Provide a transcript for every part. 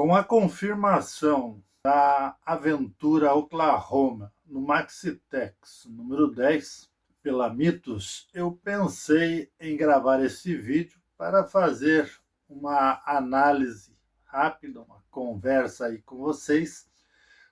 Com a confirmação da aventura Oklahoma no Maxitex número 10 pela Mitos, eu pensei em gravar esse vídeo para fazer uma análise rápida, uma conversa aí com vocês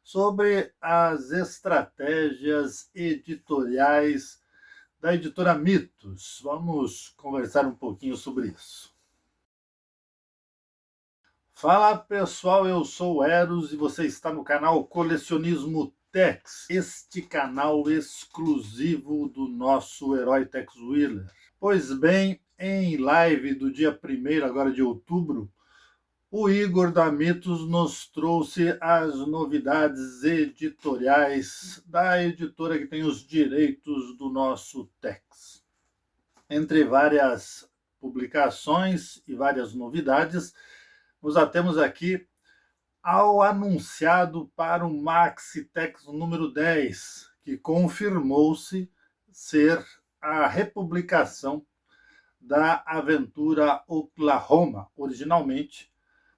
sobre as estratégias editoriais da editora Mitos. Vamos conversar um pouquinho sobre isso. Fala pessoal, eu sou o Eros e você está no canal Colecionismo Tex, este canal exclusivo do nosso herói Tex Willer. Pois bem, em live do dia 1º agora de outubro, o Igor da Mitos nos trouxe as novidades editoriais da editora que tem os direitos do nosso Tex. Entre várias publicações e várias novidades, nos atemos aqui ao anunciado para o Maxitex número 10, que confirmou-se ser a republicação da aventura Oklahoma, originalmente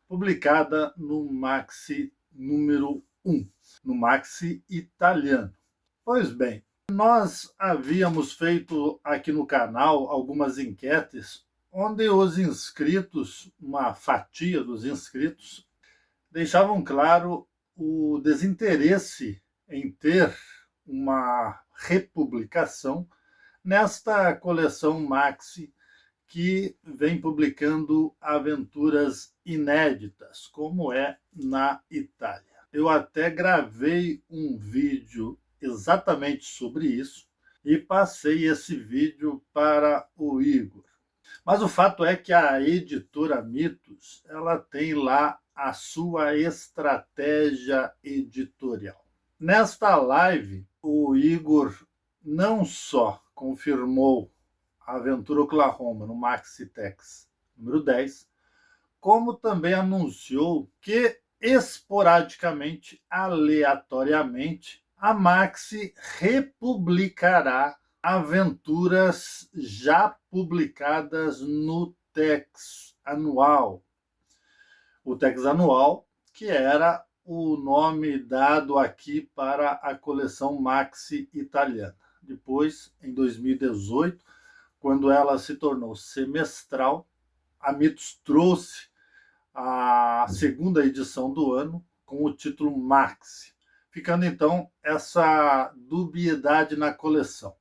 publicada no Maxi número 1, no Maxi italiano. Pois bem, nós havíamos feito aqui no canal algumas enquetes onde os inscritos, uma fatia dos inscritos, deixavam claro o desinteresse em ter uma republicação nesta coleção Maxi que vem publicando aventuras inéditas, como é na Itália. Eu até gravei um vídeo exatamente sobre isso e passei esse vídeo para o Igor. Mas o fato é que a editora Mitos, ela tem lá a sua estratégia editorial. Nesta live, o Igor não só confirmou a aventura Oklahoma no Maxitex número 10, como também anunciou que esporadicamente, aleatoriamente, a Maxi republicará aventuras já publicadas no Tex anual. O Tex anual, que era o nome dado aqui para a coleção Maxi italiana. Depois, em 2018, quando ela se tornou semestral, a Mitos trouxe a segunda edição do ano com o título Maxi, ficando então essa dubiedade na coleção.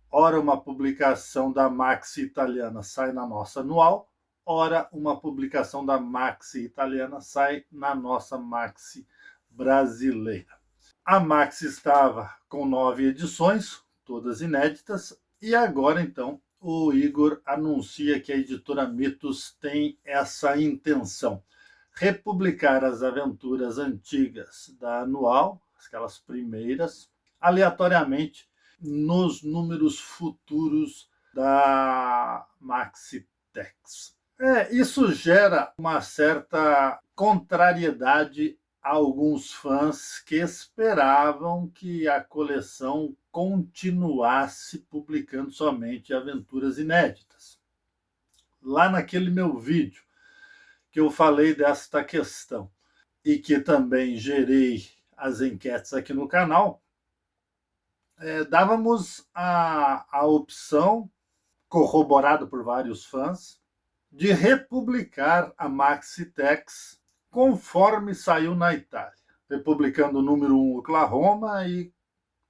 Ora uma publicação da Maxi italiana sai na nossa anual, ora uma publicação da Maxi italiana sai na nossa Maxi brasileira. A Maxi estava com 9 edições, todas inéditas, e agora então o Igor anuncia que a editora Mitos tem essa intenção: republicar as aventuras antigas da anual, aquelas primeiras, aleatoriamente nos números futuros da Maxitex. Isso gera uma certa contrariedade a alguns fãs que esperavam que a coleção continuasse publicando somente aventuras inéditas. Lá naquele meu vídeo que eu falei desta questão e que também gerei as enquetes aqui no canal, dávamos a opção, corroborada por vários fãs, de republicar a Maxitex conforme saiu na Itália, republicando o número 1 Oklahoma e,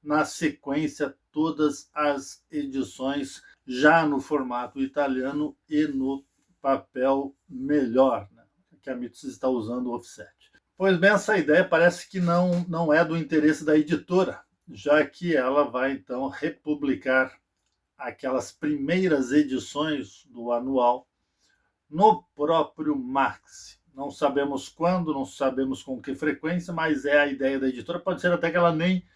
na sequência, todas as edições já no formato italiano e no papel melhor, né, que a Mitos está usando o offset. Pois bem, essa ideia parece que não é do interesse da editora, já que ela vai então republicar aquelas primeiras edições do anual no próprio Maxi. Não sabemos quando, não sabemos com que frequência, mas é a ideia da editora. Pode ser até que ela nem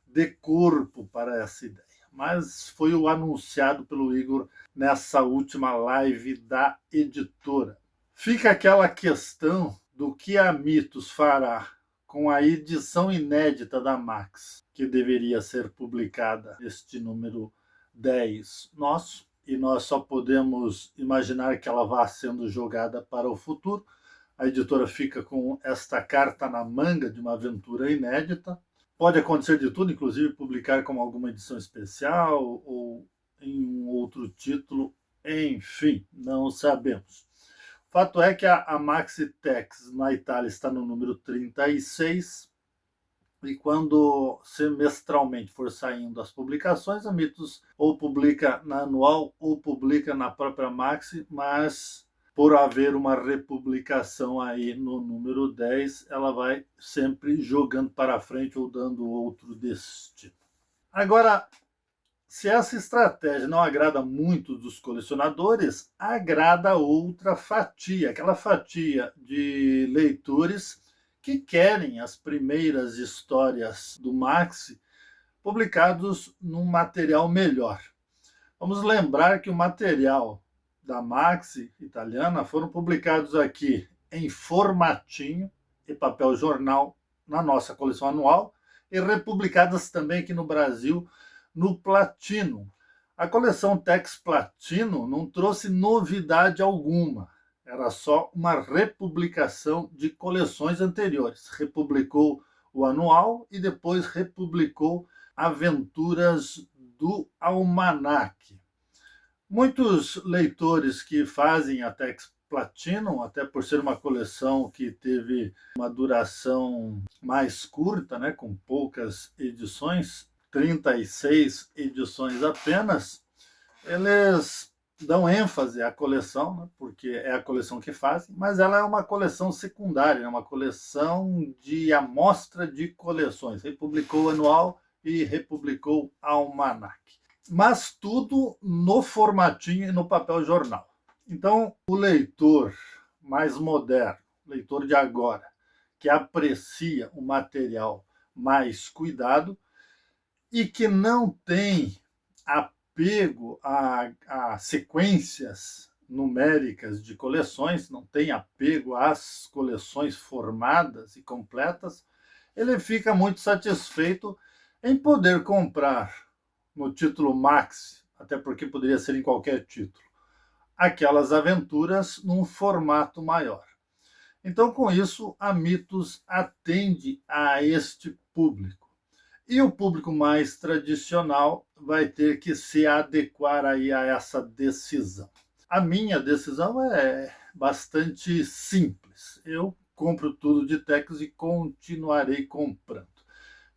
dê corpo para essa ideia, mas foi o anunciado pelo Igor nessa última live da editora. Fica aquela questão do que a Mitos fará com a edição inédita da Max, que deveria ser publicada este número 10 nosso, e nós só podemos imaginar que ela vá sendo jogada para o futuro, a editora fica com esta carta na manga de uma aventura inédita. Pode acontecer de tudo, inclusive publicar como alguma edição especial ou em um outro título, enfim, não sabemos. O fato é que a Maxi Tex na Itália está no número 36, e quando semestralmente for saindo as publicações, a Mitos ou publica na anual ou publica na própria Maxi, mas por haver uma republicação aí no número 10, ela vai sempre jogando para frente ou dando outro destino. Agora, se essa estratégia não agrada muito dos colecionadores, agrada outra fatia, aquela fatia de leitores que querem as primeiras histórias do Maxi publicados num material melhor. Vamos lembrar que o material da Maxi italiana foram publicados aqui em formatinho e papel jornal na nossa coleção anual e republicadas também aqui no Brasil no Platino. A coleção Tex Platino não trouxe novidade alguma. Era só uma republicação de coleções anteriores. Republicou o anual e depois republicou Aventuras do Almanac. Muitos leitores que fazem a Tex Platinum, até por ser uma coleção que teve uma duração mais curta, né, com poucas edições, 36 edições apenas, eles dão ênfase à coleção, né, porque é a coleção que fazem, mas ela é uma coleção secundária, é uma coleção de amostra de coleções. Republicou o anual e republicou Almanac. Mas tudo no formatinho e no papel jornal. Então, o leitor mais moderno, leitor de agora, que aprecia o material mais cuidado e que não tem apego a sequências numéricas de coleções, não tem apego às coleções formadas e completas, ele fica muito satisfeito em poder comprar no título Maxi, até porque poderia ser em qualquer título, aquelas aventuras num formato maior. Então, com isso, a Mitos atende a este público. E o público mais tradicional vai ter que se adequar aí a essa decisão. A minha decisão é bastante simples. Eu compro tudo de Tex e continuarei comprando.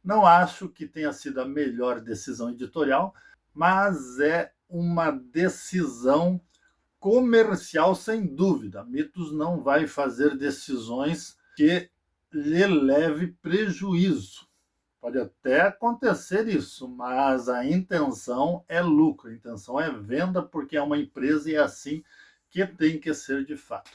Não acho que tenha sido a melhor decisão editorial, mas é uma decisão comercial sem dúvida. A Mitos não vai fazer decisões que lhe leve prejuízo. Pode até acontecer isso, mas a intenção é lucro, a intenção é venda, porque é uma empresa e é assim que tem que ser de fato.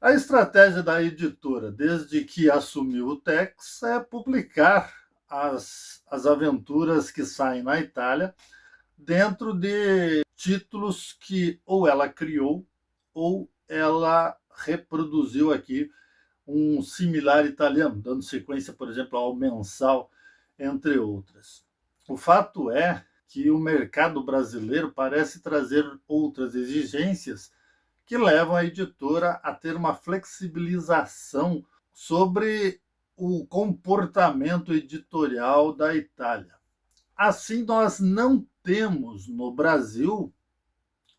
A estratégia da editora, desde que assumiu o Tex, é publicar as aventuras que saem na Itália dentro de títulos que ou ela criou ou ela reproduziu aqui um similar italiano, dando sequência, por exemplo, ao mensal, entre outras. O fato é que o mercado brasileiro parece trazer outras exigências que levam a editora a ter uma flexibilização sobre o comportamento editorial da Itália. Assim, nós não temos no Brasil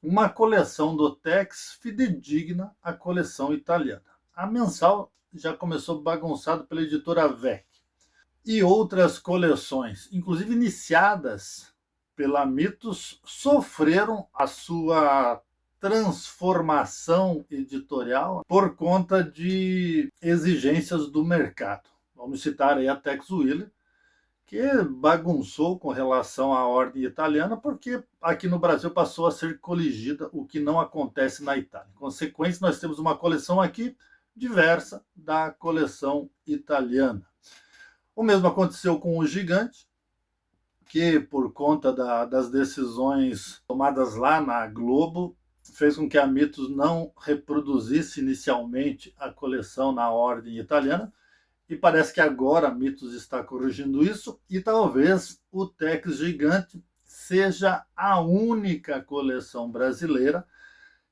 uma coleção do Tex fidedigna à coleção italiana. A mensal já começou bagunçado pela editora VEC. E outras coleções, inclusive iniciadas pela Mitos, sofreram a sua transformação editorial por conta de exigências do mercado. Vamos citar aí a Tex Willer, que bagunçou com relação à ordem italiana, porque aqui no Brasil passou a ser coligida, o que não acontece na Itália. Em consequência, nós temos uma coleção aqui diversa da coleção italiana. O mesmo aconteceu com o Gigante, que por conta das decisões tomadas lá na Globo, fez com que a Mitos não reproduzisse inicialmente a coleção na ordem italiana, e parece que agora a Mitos está corrigindo isso, e talvez o Tex Gigante seja a única coleção brasileira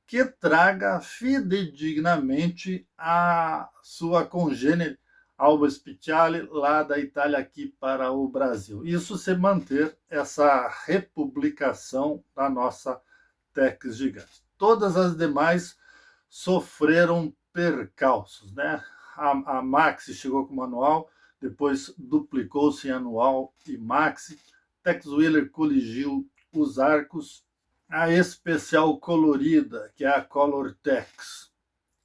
que traga fidedignamente a sua congênere Alba Speciale lá da Itália aqui para o Brasil. Isso se manter essa republicação da nossa Tex gigante. Todas as demais sofreram percalços, né? A Maxi chegou com manual, depois duplicou-se em anual e Maxi. Tex Willer coligiu os arcos. A especial colorida, que é a Color Tex,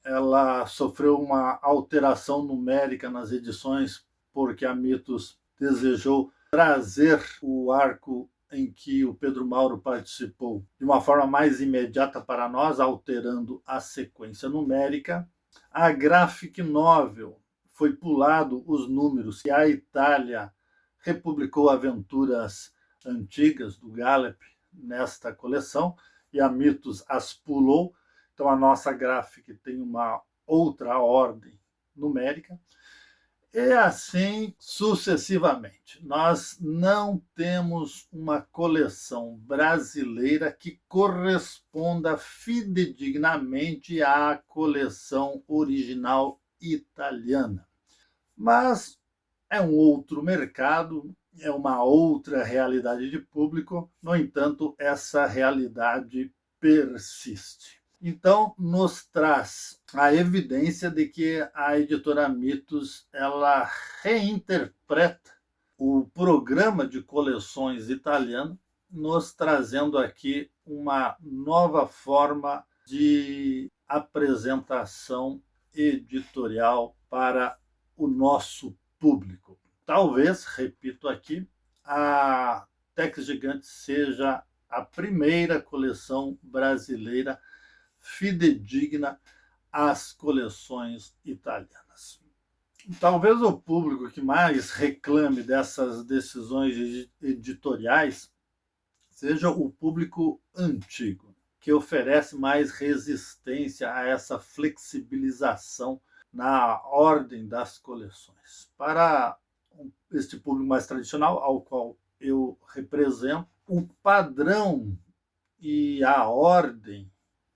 ela sofreu uma alteração numérica nas edições porque a Mitos desejou trazer o arco em que o Pedro Mauro participou de uma forma mais imediata para nós, alterando a sequência numérica. A Graphic Novel foi pulado os números e a Itália republicou aventuras antigas do Gallup nesta coleção e a Mitos as pulou. Então a nossa Graphic tem uma outra ordem numérica. E assim sucessivamente. Nós não temos uma coleção brasileira que corresponda fidedignamente à coleção original italiana. Mas é um outro mercado, é uma outra realidade de público, no entanto, essa realidade persiste. Então, nos traz a evidência de que a editora Mitos ela reinterpreta o programa de coleções italiano, nos trazendo aqui uma nova forma de apresentação editorial para o nosso público. Talvez, repito aqui, a Tex Gigante seja a primeira coleção brasileira fidedigna às coleções italianas. Talvez o público que mais reclame dessas decisões editoriais seja o público antigo, que oferece mais resistência a essa flexibilização na ordem das coleções. Para este público mais tradicional, ao qual eu represento, o padrão e a ordem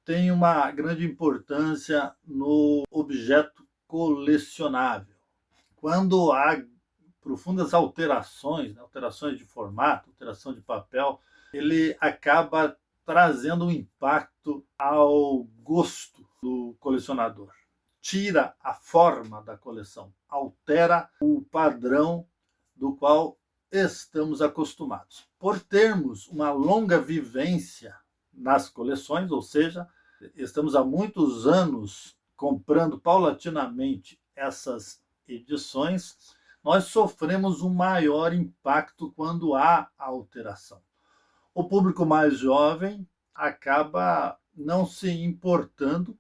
tem uma grande importância no objeto colecionável. Quando há profundas alterações, alterações de formato, alteração de papel, ele acaba trazendo um impacto ao gosto do colecionador. Tira a forma da coleção, altera o padrão do qual estamos acostumados. Por termos uma longa vivência nas coleções, ou seja, estamos há muitos anos comprando paulatinamente essas edições, nós sofremos um maior impacto quando há alteração. O público mais jovem acaba não se importando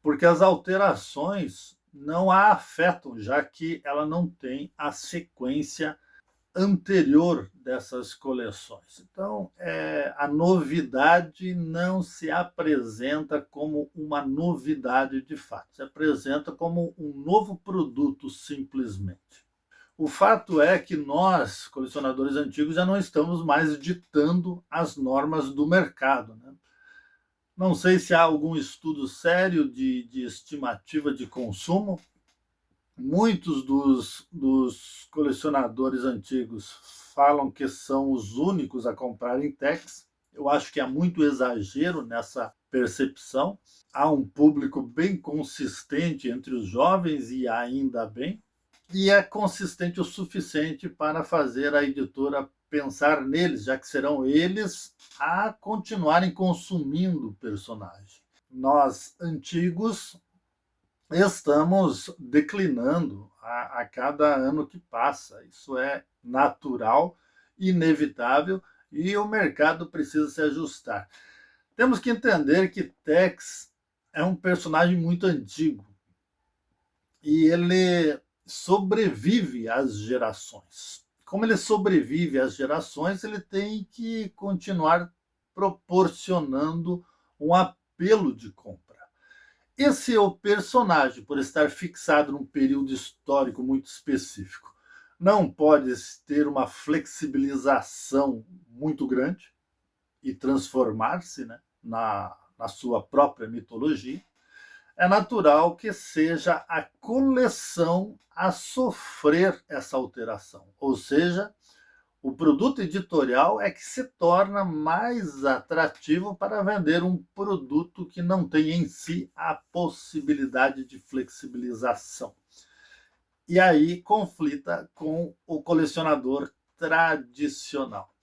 porque as alterações não a afetam, já que ela não tem a sequência anterior dessas coleções. Então, a novidade não se apresenta como uma novidade de fato, se apresenta como um novo produto simplesmente. O fato é que nós, colecionadores antigos, já não estamos mais ditando as normas do mercado, né? Não sei se há algum estudo sério de estimativa de consumo. Muitos dos colecionadores antigos falam que são os únicos a comprar em Tex. Eu acho que há muito exagero nessa percepção. Há um público bem consistente entre os jovens, e ainda bem, e é consistente o suficiente para fazer a editora pensar neles, já que serão eles a continuarem consumindo o personagem. Nós, antigos, estamos declinando a cada ano que passa. Isso é natural, inevitável, e o mercado precisa se ajustar. Temos que entender que Tex é um personagem muito antigo e ele sobrevive às gerações. Como ele sobrevive às gerações, ele tem que continuar proporcionando um apelo de compra. E se o personagem, por estar fixado num período histórico muito específico, não pode ter uma flexibilização muito grande e transformar-se, né, na na sua própria mitologia, é natural que seja a coleção a sofrer essa alteração. Ou seja, o produto editorial é que se torna mais atrativo para vender um produto que não tem em si a possibilidade de flexibilização. E aí conflita com o colecionador tradicional.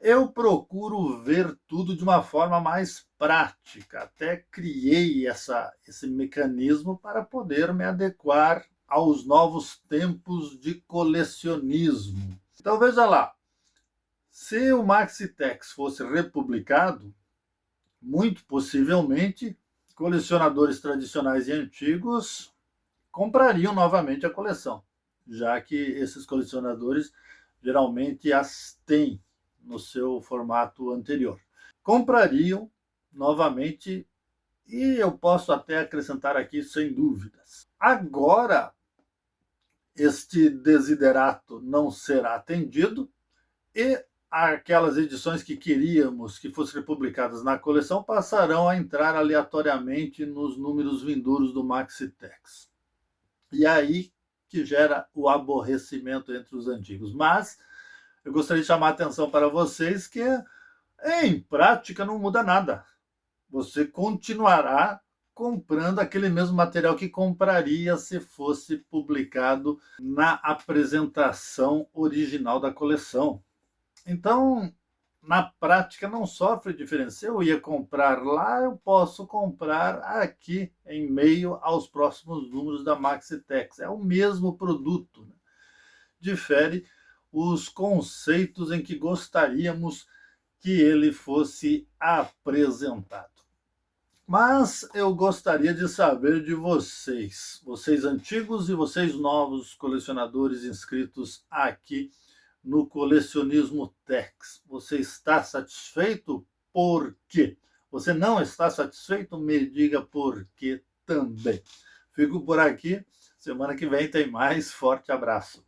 Eu procuro ver tudo de uma forma mais prática. Até criei esse mecanismo para poder me adequar aos novos tempos de colecionismo. Então veja lá, se o Maxitex fosse republicado, muito possivelmente colecionadores tradicionais e antigos comprariam novamente a coleção, já que esses colecionadores geralmente as têm no seu formato anterior. Comprariam novamente, e eu posso até acrescentar aqui sem dúvidas. Agora, este desiderato não será atendido e aquelas edições que queríamos que fossem publicadas na coleção passarão a entrar aleatoriamente nos números vindouros do Maxitex. E aí que gera o aborrecimento entre os antigos. Mas eu gostaria de chamar a atenção para vocês que, em prática, não muda nada. Você continuará comprando aquele mesmo material que compraria se fosse publicado na apresentação original da coleção. Então, na prática, não sofre diferença. Se eu ia comprar lá, eu posso comprar aqui em meio aos próximos números da Maxitex. É o mesmo produto, né? Difere os conceitos em que gostaríamos que ele fosse apresentado. Mas eu gostaria de saber de vocês antigos e vocês novos colecionadores inscritos aqui no Colecionismo Tex. Você está satisfeito? Por quê? Você não está satisfeito? Me diga por quê também. Fico por aqui. Semana que vem tem mais. Forte abraço.